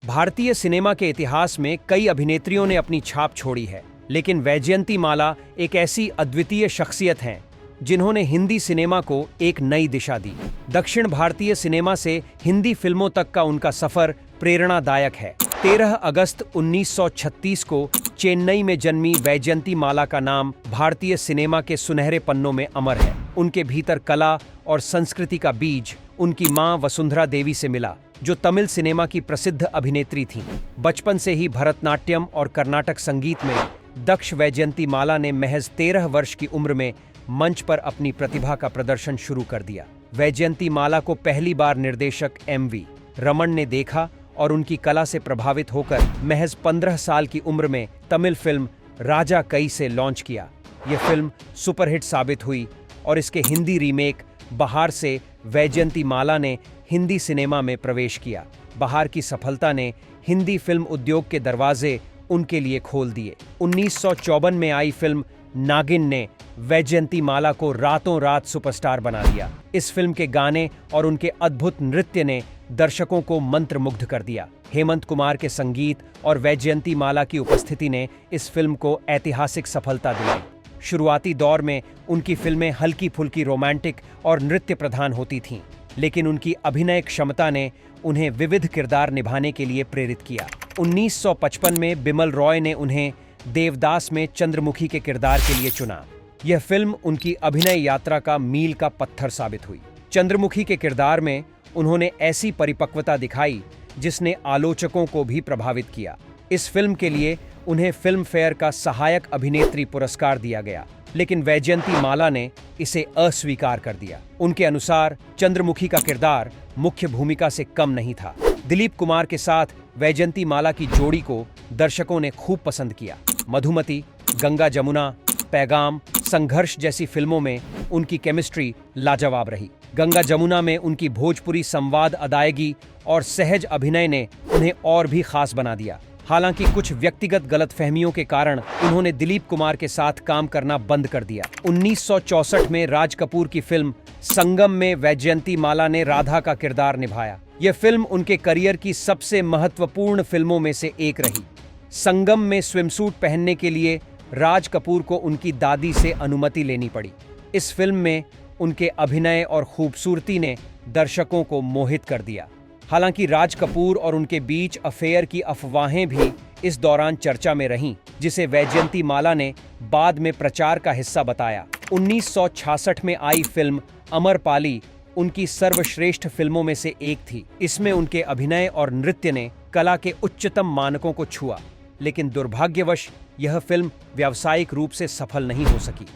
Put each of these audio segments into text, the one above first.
भारतीय सिनेमा के इतिहास में कई अभिनेत्रियों ने अपनी छाप छोड़ी है, लेकिन वैजयंतीमाला एक ऐसी अद्वितीय शख्सियत हैं जिन्होंने हिंदी सिनेमा को एक नई दिशा दी। दक्षिण भारतीय सिनेमा से हिंदी फिल्मों तक का उनका सफर प्रेरणादायक है। 13 अगस्त 1936 को चेन्नई में जन्मी वैजयंतीमाला का नाम भारतीय सिनेमा के सुनहरे पन्नों में अमर है। उनके भीतर कला और संस्कृति का बीज उनकी मां वसुंधरा देवी से मिला, जो तमिल सिनेमा की प्रसिद्ध अभिनेत्री थीं। बचपन से ही भरतनाट्यम और कर्नाटक संगीत में दक्ष वैजयंतीमाला ने महज 13 वर्ष की उम्र में मंच पर अपनी प्रतिभा का प्रदर्शन शुरू कर दिया। वैजयंतीमाला को पहली बार निर्देशक एम.वी. रमण ने देखा और उनकी कला से प्रभावित होकर महज 15 साल की उम्र में तमिल फिल्म राजा कई से लॉन्च किया। यह फिल्म सुपरहिट साबित हुई और इसके हिंदी रीमेक बहार से वैजयंतीमाला ने हिंदी सिनेमा में प्रवेश किया। बहार की सफलता ने हिंदी फिल्म उद्योग के दरवाजे उनके लिए खोल दिए। 1954 में आई फिल्म नागिन ने वैजयंतीमाला को रातों रात सुपरस्टार बना दिया। इस फिल्म के गाने और उनके अद्भुत नृत्य ने दर्शकों को मंत्रमुग्ध कर दिया। हेमंत कुमार के संगीत और वैजयंतीमाला की उपस्थिति ने इस फिल्म को ऐतिहासिक सफलता दिलाई। शुरुआती दौर में उनकी फिल्में हल्की फुल्की रोमांटिक और नृत्य प्रधान होती थीं, लेकिन उनकी अभिनय क्षमता ने उन्हें विविध किरदार निभाने के लिए प्रेरित किया। 1955 में बिमल रॉय ने उन्हें देवदास में चंद्रमुखी के किरदार के लिए चुना। यह फिल्म उनकी अभिनय यात्रा का मील का पत्थर साबित हुई। चंद्रमुखी के किरदार में उन्होंने ऐसी परिपक्वता दिखाई जिसने आलोचकों को भी प्रभावित किया। इस फिल्म के लिए उन्हें फिल्म फेयर का सहायक अभिनेत्री पुरस्कार दिया गया, लेकिन वैजयंतीमाला ने इसे अस्वीकार कर दिया। उनके अनुसार चंद्रमुखी का किरदार मुख्य भूमिका से कम नहीं था। दिलीप कुमार के साथ वैजयंतीमाला की जोड़ी को दर्शकों ने खूब पसंद किया। मधुमती, गंगा जमुना, पैगाम, संघर्ष जैसी फिल्मों में उनकी केमिस्ट्री लाजवाब रही। गंगा जमुना में उनकी भोजपुरी संवाद अदायगी और सहज अभिनय ने उन्हें और भी खास बना दिया। हालांकि कुछ व्यक्तिगत गलतफहमियों के कारण उन्होंने दिलीप कुमार के साथ काम करना बंद कर दिया। 1964 में राज कपूर की फिल्म संगम में वैजयंतीमाला ने राधा का किरदार निभाया। यह फिल्म उनके करियर की सबसे महत्वपूर्ण फिल्मों में से एक रही। संगम में स्विमसूट पहनने के लिए राज कपूर को उनकी दादी से अनुमति लेनी पड़ी। इस फिल्म में उनके अभिनय और खूबसूरती ने दर्शकों को मोहित कर दिया। हालांकि राज कपूर और उनके बीच अफेयर की अफवाहें भी इस दौरान चर्चा में रहीं, जिसे वैजयंतीमाला ने बाद में प्रचार का हिस्सा बताया। 1966 में आई फिल्म अमरपाली उनकी सर्वश्रेष्ठ फिल्मों में से एक थी। इसमें उनके अभिनय और नृत्य ने कला के उच्चतम मानकों को छुआ, लेकिन दुर्भाग्यवश यह फिल्म व्यावसायिक रूप से सफल नहीं हो सकी।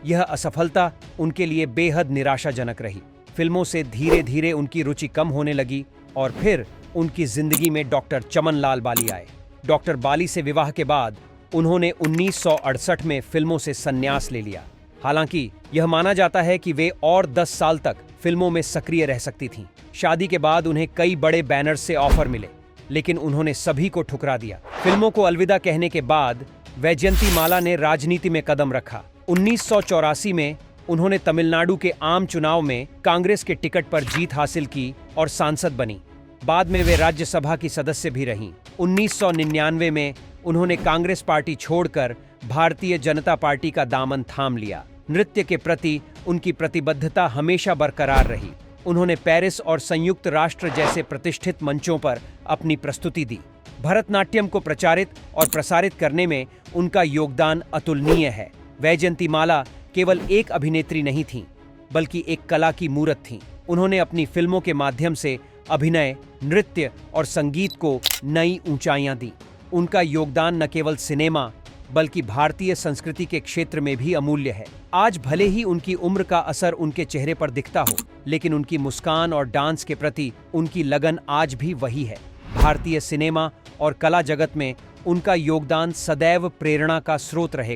यह असफलता उनके लिए बेहद निराशाजनक रही। फिल्मों से धीरे धीरे उनकी रुचि कम होने लगी और फिर उनकी जिंदगी में डॉक्टर चमनलाल बाली आए। डॉक्टर बाली से विवाह के बाद उन्होंने 1968 में फिल्मों से संन्यास ले लिया। हालांकि यह माना जाता है कि वे और 10 साल तक फिल्मों में सक्रिय रह सकती थीं। शादी के बाद उन्हें कई बड़े बैनर्स से ऑफर मिले, लेकिन उन्होंने सभी को ठुकरा दिया। फिल्मों को अलविदा कहने के बाद वैजयंतीमाला ने राजनीति में कदम रखा। 1984 में उन्होंने तमिलनाडु के आम चुनाव में कांग्रेस के टिकट पर जीत हासिल की और सांसद बनी। बाद में वे राज्यसभा की सदस्य भी रहीं। 1999 में उन्होंने कांग्रेस पार्टी छोड़कर भारतीय जनता पार्टी का दामन थाम लिया। नृत्य के प्रति उनकी प्रतिबद्धता हमेशा बरकरार रही। उन्होंने पेरिस और संयुक्त राष्ट्र जैसे प्रतिष्ठित मंचों पर अपनी प्रस्तुति दी। भरतनाट्यम को प्रचारित और प्रसारित करने में उनका योगदान अतुलनीय है। वैजयंतीमाला केवल एक अभिनेत्री नहीं थीं, बल्कि एक कला की मूर्त थीं। उन्होंने अपनी फिल्मों के माध्यम से अभिनय, नृत्य और संगीत को नई ऊंचाइयां दी। उनका योगदान न केवल सिनेमा बल्कि भारतीय संस्कृति के क्षेत्र में भी अमूल्य है। आज भले ही उनकी उम्र का असर उनके चेहरे पर दिखता हो, लेकिन उनकी मुस्कान और डांस के प्रति उनकी लगन आज भी वही है। भारतीय सिनेमा और कला जगत में उनका योगदान सदैव प्रेरणा का स्रोत रहेगा।